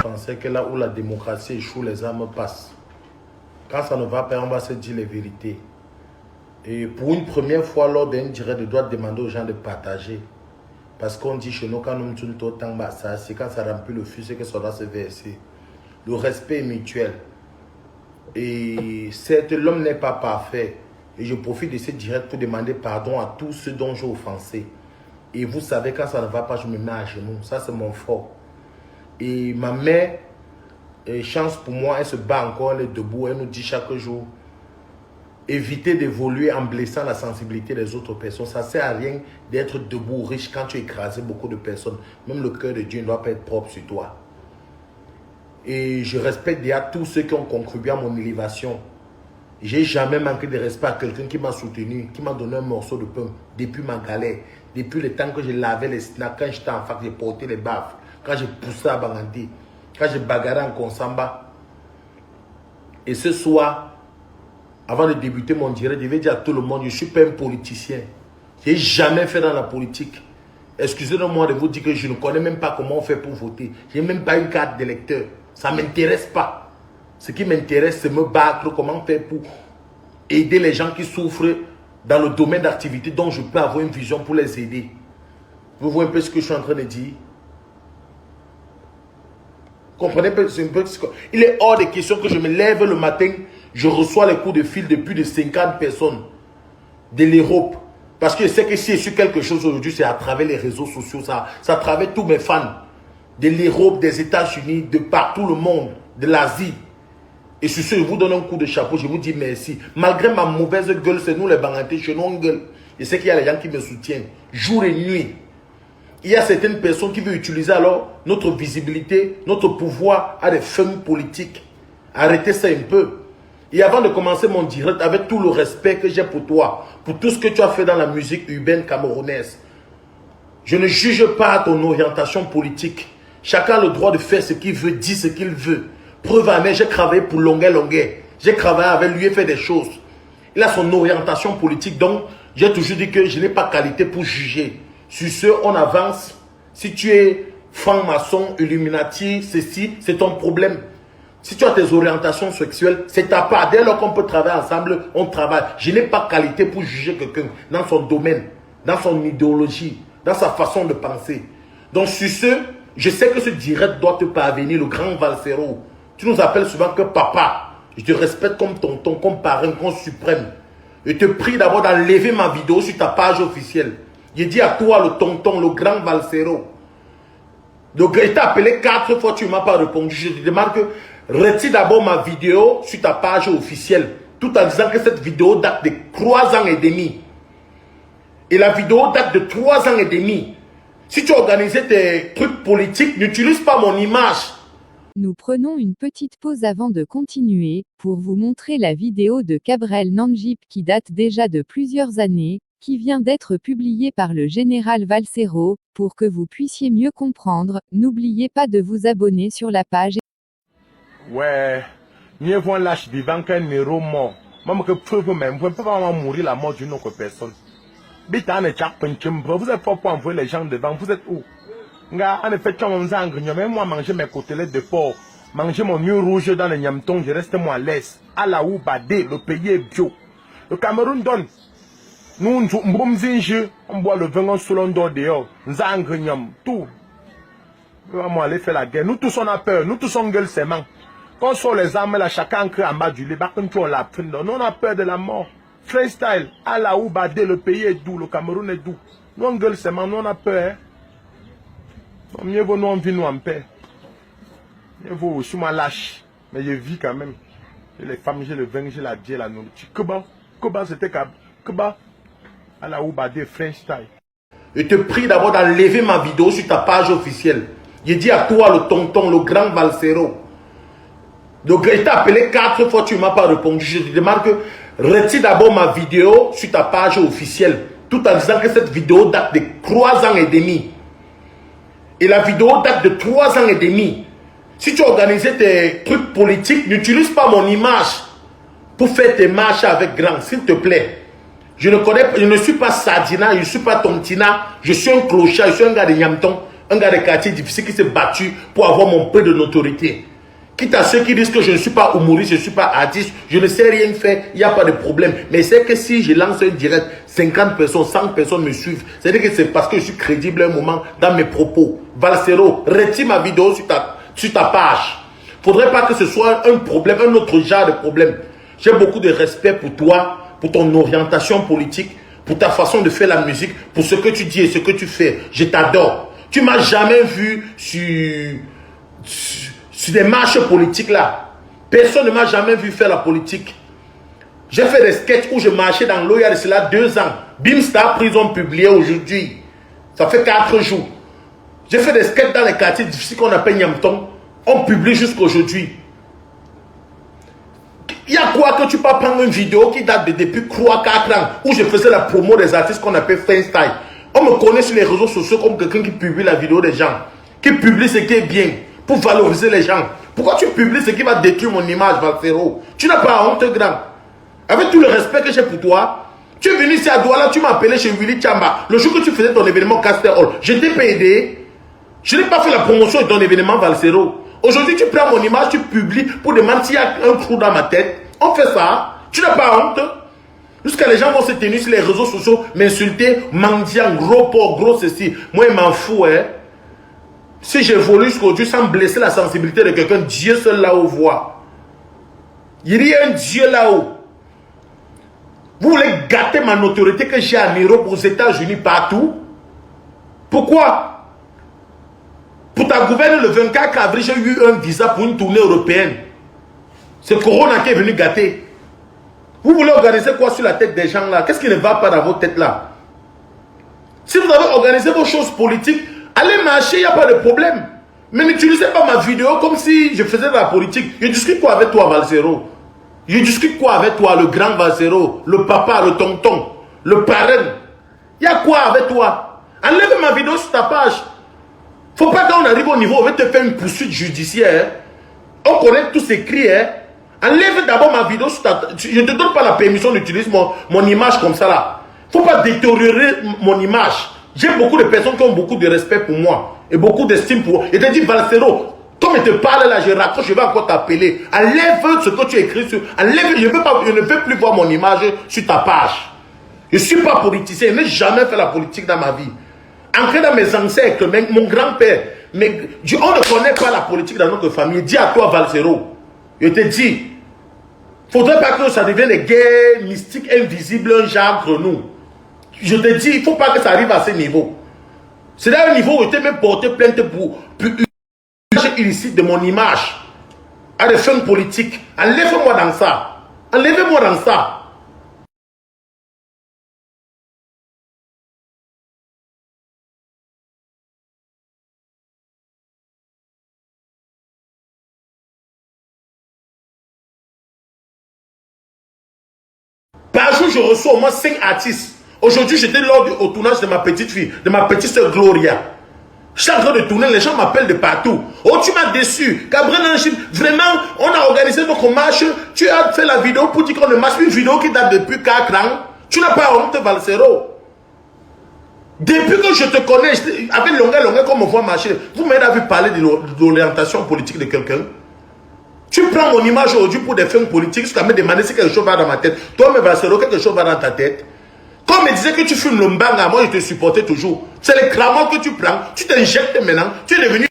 Français que là où la démocratie échoue, les armes passent. Quand ça ne va pas, on va se dire les vérités. Et pour une première fois, lors d'un direct, je dois demander aux gens de partager. Parce qu'on dit chez nous, quand nous sommes tout le temps, c'est quand ça remplit le feu, c'est que ça doit se verser. Le respect est mutuel. Et certes, l'homme n'est pas parfait. Et je profite de ce direct pour demander pardon à tous ceux dont j'ai offensé. Et vous savez, quand ça ne va pas, je me mets à genoux. Ça, c'est mon fort. Et ma mère, chance pour moi, elle se bat encore, elle est debout. Elle nous dit chaque jour, évitez d'évoluer en blessant la sensibilité des autres personnes. Ça ne sert à rien d'être debout, riche, quand tu écrases beaucoup de personnes. Même le cœur de Dieu ne doit pas être propre sur toi. Et je respecte déjà tous ceux qui ont contribué à mon élévation. J'ai jamais manqué de respect à quelqu'un qui m'a soutenu, qui m'a donné un morceau de pain depuis ma galère, depuis le temps que je lavais les snacks, quand j'étais en fac, j'ai porté les baffes, quand j'ai poussé à Bangandi, quand j'ai bagarré en Konsamba. Et ce soir, avant de débuter mon direct, je vais dire à tout le monde, je ne suis pas un politicien. Je n'ai jamais fait dans la politique. Excusez-moi de vous dire que je ne connais même pas comment on fait pour voter. Je n'ai même pas une carte d'électeur. Ça ne m'intéresse pas. Ce qui m'intéresse, c'est me battre, comment faire pour aider les gens qui souffrent dans le domaine d'activité dont je peux avoir une vision pour les aider. Vous voyez un peu ce que je suis en train de dire? Comprenez un peu ce que... Il est hors de question que je me lève le matin, je reçois les coups de fil de plus de 50 personnes de l'Europe. Parce que je sais que si je suis quelque chose aujourd'hui, c'est à travers les réseaux sociaux, ça à travers tous mes fans. De l'Europe, des États-Unis, de partout le monde, de l'Asie. Et sur ce, je vous donne un coup de chapeau, je vous dis merci. Malgré ma mauvaise gueule, c'est nous les Bangantais, chez nous on gueule. Je sais qu'il y a des gens qui me soutiennent, jour et nuit. Il y a certaines personnes qui veulent utiliser alors notre visibilité, notre pouvoir à des fins politiques. Arrêtez ça un peu. Et avant de commencer mon direct, avec tout le respect que j'ai pour toi, pour tout ce que tu as fait dans la musique urbaine camerounaise, je ne juge pas ton orientation politique. Chacun a le droit de faire ce qu'il veut, dire ce qu'il veut. Preuve à j'ai travaillé pour Longuet. J'ai travaillé avec lui et fait des choses. Il a son orientation politique, donc j'ai toujours dit que je n'ai pas qualité pour juger. Sur ce, on avance. Si tu es franc-maçon, Illuminati, ceci, c'est ton problème. Si tu as tes orientations sexuelles, c'est ta part. Dès lors qu'on peut travailler ensemble, on travaille. Je n'ai pas qualité pour juger quelqu'un dans son domaine, dans son idéologie, dans sa façon de penser. Donc sur ce, je sais que ce direct doit te parvenir, le grand Valsero. Tu nous appelles souvent que papa. Je te respecte comme tonton, comme parrain, comme suprême. Je te prie d'abord d'enlever ma vidéo sur ta page officielle. Je dis à toi, le tonton, le grand Valsero. Donc, je t'ai appelé 4 fois, tu ne m'as pas répondu. Je te demande que retire d'abord ma vidéo sur ta page officielle. Tout en disant que cette vidéo date de 3 ans et demi. Et la vidéo date de 3 ans et demi. Si tu organisais tes trucs politiques, n'utilise pas mon image. Nous prenons une petite pause avant de continuer, pour vous montrer la vidéo de Cabrel Nanjip qui date déjà de plusieurs années, qui vient d'être publiée par le général Valsero. Pour que vous puissiez mieux comprendre, n'oubliez pas de vous abonner sur la page. Ouais, mieux vaut un lâche vivant qu'un héros mort. Même que peu même, vous ne pouvez pas mourir la mort d'une autre personne. Vous êtes fort pour envoyer les gens devant, vous êtes où? En effet, même moi manger mes côtelettes de porc, manger mon mieux rouge dans le nyamton, je reste moi à l'aise. À la ou badé, le pays est bio. Le Cameroun donne. Nous, on boit le vin, on se l'endort dehors. Tout. On va aller faire la guerre. Nous tous on a peur, nous tous on gueule ses mains. Quand on sort les armes là, chacun crie en bas du lit, on la prend. Nous on a peur de la mort. Freestyle, à la ou badé, le pays est doux, le Cameroun est doux. Nous on gueule ses mains, nous on a peur. Hein? Mieux vaut nous on vit nous en paix. Mieux vaut, je suis moi lâche. Mais je vis quand même. J'ai les femmes, j'ai le vin, j'ai la bière, la nourriture. Koba c'était Koba. À la Oubade French style. Je te prie d'abord d'enlever ma vidéo sur ta page officielle. Je dis à toi, le tonton, le grand Valsero. Donc, je t'ai appelé 4 fois, tu ne m'as pas répondu. Je te demande que retire d'abord ma vidéo sur ta page officielle. Tout en disant que cette vidéo date de 3 ans et demi. Et la vidéo date de 3 ans et demi. Si tu organisais tes trucs politiques, n'utilise pas mon image pour faire tes marches avec grand, s'il te plaît. Je ne suis pas Sadina, je ne suis pas Tontina, je suis un clochard, je suis un gars de Nyamton. Un gars de quartier difficile qui s'est battu pour avoir mon peu de notoriété. Quitte à ceux qui disent que je ne suis pas humoriste, je ne suis pas artiste, je ne sais rien faire, il n'y a pas de problème. Mais c'est que si je lance un direct, 50 personnes, 100 personnes me suivent. C'est-à-dire que c'est parce que je suis crédible un moment dans mes propos. Valsero, retire ma vidéo sur ta page. Il ne faudrait pas que ce soit un problème, un autre genre de problème. J'ai beaucoup de respect pour toi, pour ton orientation politique, pour ta façon de faire la musique, pour ce que tu dis et ce que tu fais. Je t'adore. Tu ne m'as jamais vu sur des marches politiques là. Personne ne m'a jamais vu faire la politique. J'ai fait des sketchs où je marchais dans l'eau il y a de cela 2 ans. Bimstar Prison publié aujourd'hui. Ça fait 4 jours. J'ai fait des sketchs dans les quartiers difficiles qu'on appelle Nyamton. On publie jusqu'aujourd'hui. Il y a quoi que tu peux prendre une vidéo qui date de depuis 3-4 ans où je faisais la promo des artistes qu'on appelle freestyle. On me connaît sur les réseaux sociaux comme quelqu'un qui publie la vidéo des gens. Qui publie ce qui est bien pour valoriser les gens. Pourquoi tu publies ce qui va détruire mon image, Valsero? Tu n'as pas honte, grand. Avec tout le respect que j'ai pour toi, tu es venu ici à Douala, tu m'as appelé chez Willy Chamba. Le jour que tu faisais ton événement Caster Hall, je t'ai payé. Je n'ai pas fait la promotion de ton événement, Valsero. Aujourd'hui, tu prends mon image, tu publies pour demander s'il y a un trou dans ma tête. On fait ça. Tu n'as pas honte. Jusqu'à les gens vont se tenir sur les réseaux sociaux, m'insulter, mendiant, gros porc, gros ceci. Moi, il m'en fous, hein. Si j'évolue jusqu'aujourd'hui sans blesser la sensibilité de quelqu'un, Dieu seul là-haut voit. Il y a un Dieu là-haut. Vous voulez gâter ma notoriété que j'ai en Europe, aux États-Unis, partout. Pourquoi? Pour ta gouverne, le 24 avril, j'ai eu un visa pour une tournée européenne. C'est Corona qui est venu gâter. Vous voulez organiser quoi sur la tête des gens là? Qu'est-ce qui ne va pas dans votre tête là? Si vous avez organisé vos choses politiques, allez marcher, il n'y a pas de problème. Mais n'utilisez pas ma vidéo comme si je faisais de la politique. Je discute quoi avec toi, Valsero? Je discute quoi avec toi, le grand Valsero, le papa, le tonton, le parrain? Il y a quoi avec toi? Enlève ma vidéo sur ta page. Faut pas quand on arrive au niveau, on va te faire une poursuite judiciaire. On connaît tous ces cris. Enlève d'abord ma vidéo sur ta... Je ne te donne pas la permission d'utiliser mon image comme ça là. Faut pas détériorer mon image. J'ai beaucoup de personnes qui ont beaucoup de respect pour moi. Et beaucoup d'estime pour moi. Et te dis, Valsero, comme je te parle là, je raccroche, je vais encore t'appeler. Enlève ce que tu écris sur... Enlève, je ne veux plus voir mon image sur ta page. Je ne suis pas politicien. Je n'ai jamais fait la politique dans ma vie. Ancré dans mes ancêtres, mon grand-père. Mais on ne connaît pas la politique dans notre famille. Dis à toi, Valsero. Je te dis, il ne faudrait pas que ça devienne des guerres mystiques, invisibles, un genre entre nous. Je te dis, il ne faut pas que ça arrive à ce niveau. C'est là un niveau où je t'ai même porté plainte pour usage illicite de mon image à des fins politiques. Enlève-moi dans ça. Enlèvez-moi dans ça. Par jour, je reçois au moins 5 artistes. Aujourd'hui, j'étais lors au tournage de ma petite fille, de ma petite soeur Gloria. Je suis en train de tourner, les gens m'appellent de partout. Oh, tu m'as déçu. Gabriel Nangip, vraiment, on a organisé notre marche. Tu as fait la vidéo pour dire qu'on ne marche plus. Une vidéo qui date depuis 4 ans. Tu n'as pas honte, Valsero. Depuis que je te connais, avec longueur, comme on voit marcher, vous m'avez vu parler de l'orientation politique de quelqu'un. Tu prends mon image aujourd'hui pour des fins politiques jusqu'à me demander si quelque chose va dans ma tête. Toi, mais Valsero, quelque chose va dans ta tête. Quand on me disait que tu fumes le mbanga, moi je te supportais toujours. C'est les cramois que tu prends, tu t'injectes maintenant, tu es devenu...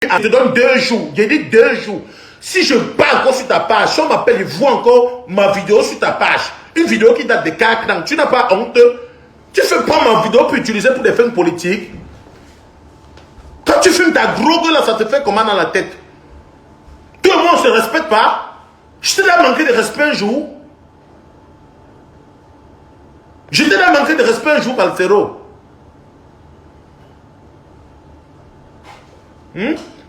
Je te donne 2 jours, j'ai dit 2 jours. Si je pars encore sur ta page, si on m'appelle, je vois encore ma vidéo sur ta page. Une vidéo qui date de 4 ans, tu n'as pas honte? Tu fais prendre ma vidéo pour utiliser pour des fins politiques. Quand tu fumes ta gros gueule là, ça te fait comment dans la tête? Tout le monde ne se respecte pas. Je t'ai manqué de respect un jour. Je t'ai manqué de respect un jour, Valsero.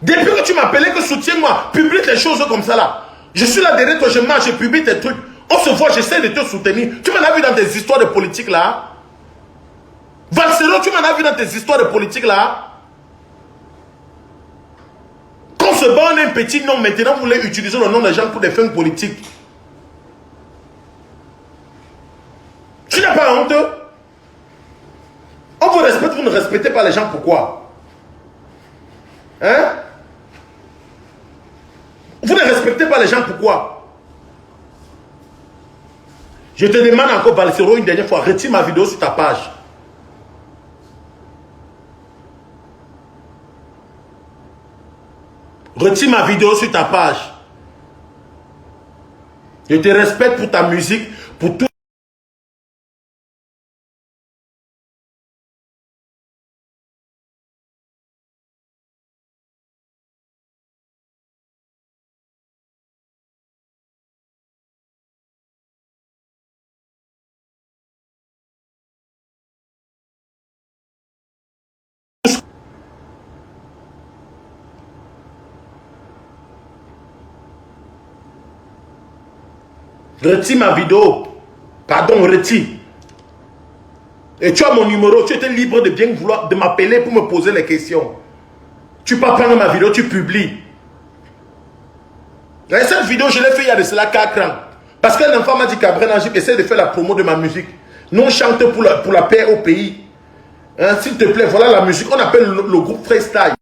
Depuis que tu m'appelais que soutiens-moi, publie des choses comme ça là. Je suis là derrière toi, je marche, je publie tes trucs. On se voit, j'essaie de te soutenir. Tu m'en as vu dans tes histoires de politique là. Valsero, tu m'en as vu dans tes histoires de politique là. Quand se bat, on a un petit nom. Maintenant, vous voulez utiliser le nom des gens pour des fins politiques. Tu n'as pas honte? On vous respecte, vous ne respectez pas les gens, pourquoi? Hein? Vous ne respectez pas les gens, pourquoi? Je te demande encore, Valsero, une dernière fois, retire ma vidéo sur ta page. Retire ma vidéo sur ta page. Je te respecte pour ta musique, pour tout. Retire ma vidéo. Pardon, retire. Et tu as mon numéro. Tu étais libre de bien vouloir de m'appeler pour me poser les questions. Tu peux prendre ma vidéo, tu publies. Et cette vidéo, je l'ai fait il y a de cela 4 ans. Parce qu'un enfant m'a dit qu'Abrel Nangip essaie de faire la promo de ma musique. Nous on chante pour la paix au pays. Hein, s'il te plaît, voilà la musique. On appelle le groupe Freestyle.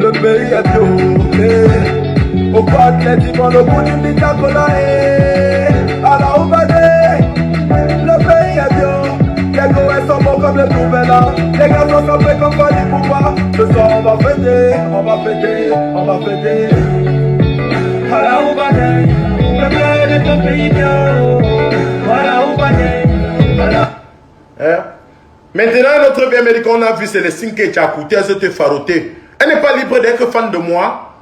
Le pays est violé. Au parc, les divans, le bout du Mitacola. À la Oubadé, le pays est violé. Les goûts sont bons comme le nouvel an. Les gars sont campés comme Fali Poupa. Ce soir, on va fêter, on va fêter, on va fêter. À la Oubadé, le pays est un pays violé. À la Oubadé, Hein? Maintenant, notre vie américaine, on a vu, c'est les 5 qui a coûté, elle s'était farottée. Elle n'est pas libre d'être fan de moi.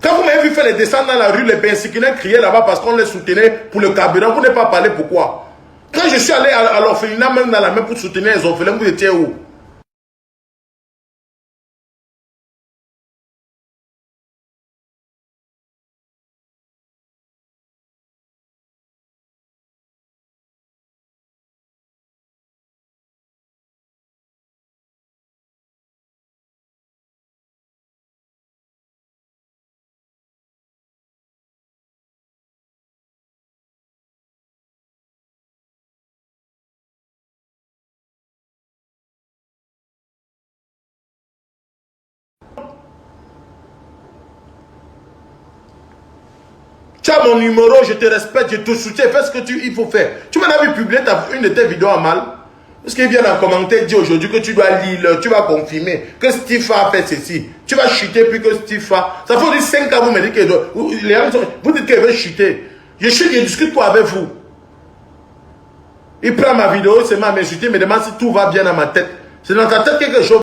Quand vous m'avez vu faire les descendre dans la rue, les Bensikines criaient là-bas parce qu'on les soutenait pour le carburant, vous n'avez pas parlé pourquoi? Quand je suis allé à l'orphelinat, même dans la main pour soutenir les orphelins, vous étiez où? Tu as mon numéro, je te respecte, je te soutiens, fais ce que il faut faire. Tu m'en as vu publier une de tes vidéos à mal. Parce qu'il vient en commentaire, dit aujourd'hui que tu dois lire, tu vas confirmer que Steve a fait ceci. Tu vas chuter plus que Steve a. Ça fait 5 ans, vous me dites que vous dites qu'elle veut chuter. Je chute, je discute pas avec vous. Il prend ma vidéo, c'est ma m'insulter, me demande si tout va bien dans ma tête. C'est dans ta tête quelque chose.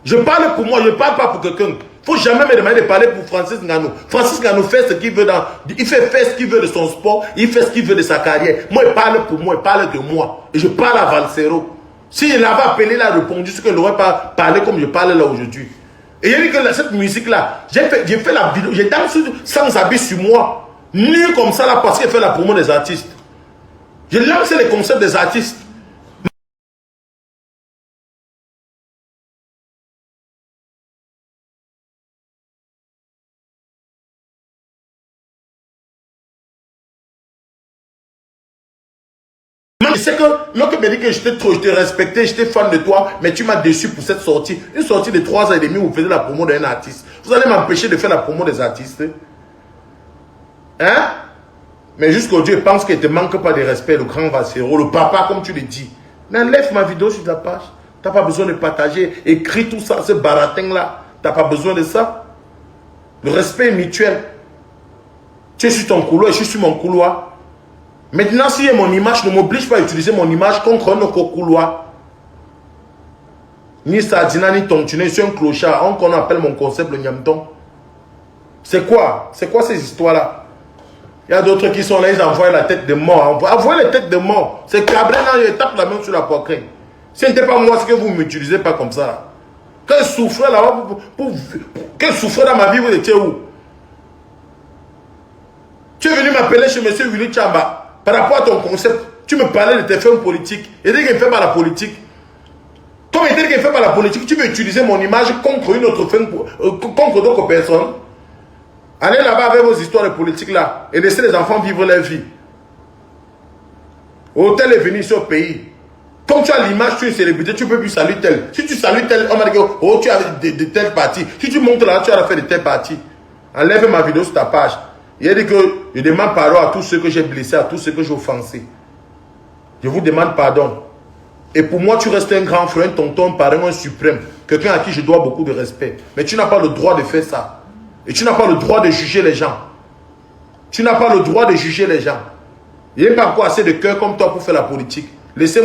Je parle pour moi, je ne parle pas pour quelqu'un. Il ne faut jamais me demander de parler pour Francis Ngannou. Francis Ngannou fait ce qu'il veut il fait ce qu'il veut de son sport, il fait ce qu'il veut de sa carrière. Moi, il parle pour moi, il parle de moi. Et je parle à Valsero. S'il l'avait appelé, il a répondu, ce qu'il n'aurait pas parlé comme je parle là aujourd'hui. Et il a dit que cette musique-là, j'ai fait la vidéo, j'ai dansé sans habit sur moi. Ni comme ça là parce qu'elle fait la promo des artistes. Je lance les concepts des artistes. Je sais que l'autre me dit que je te respectais, j'étais fan de toi, mais tu m'as déçu pour cette sortie. Une sortie de 3 ans et demi où vous faites la promo d'un artiste. Vous allez m'empêcher de faire la promo des artistes. Hein? Mais jusqu'aujourd'hui, je pense qu'il ne te manque pas de respect, le grand Valsero, le papa, comme tu le dis. Enlève ma vidéo sur ta page. Tu n'as pas besoin de partager. Écris tout ça, ce baratin-là. Tu n'as pas besoin de ça. Le respect est mutuel. Tu es sur ton couloir et je suis sur mon couloir. Maintenant, si mon image ne m'oblige pas à utiliser mon image contre un autre couloir, ni Sadina, ni Tontine, je suis un clochard. On appelle mon concept le Nyamton. C'est quoi? C'est quoi ces histoires-là? Il y a d'autres qui sont là, ils envoient la tête de mort. Envoyez les tères de mort. C'est Cabrel, il tape la main sur la poitrine. Si ce n'était pas moi, c'est que vous ne m'utilisez pas comme ça. Quand je souffrais là-bas, quand je souffrais dans ma vie, vous étiez où? Tu es venu m'appeler chez M. Willy Chamba. Par rapport à ton concept, tu me parlais de tes fins politiques. Et dès qu'il fait par la politique, comme il dit qu'il fait par la politique, tu veux utiliser mon image contre une autre fin, contre d'autres personnes. Allez là-bas avec vos histoires de politique là et laissez les enfants vivre leur vie. Hôtel est venu ici au pays. Comme tu as l'image, tu es une célébrité, tu ne peux plus saluer tel. Si tu salues tel, on va dire que oh, tu as de telle partie. Si tu montes là, tu as fait de telle partie. Enlève ma vidéo sur ta page. Il a dit que je demande pardon à tous ceux que j'ai blessés, à tous ceux que j'ai offensés. Je vous demande pardon. Et pour moi, tu restes un grand frère, un tonton, un parrain, un suprême. Quelqu'un à qui je dois beaucoup de respect. Mais tu n'as pas le droit de faire ça. Et tu n'as pas le droit de juger les gens. Tu n'as pas le droit de juger les gens. Il n'y a pas encore assez de cœur comme toi pour faire la politique. Laissez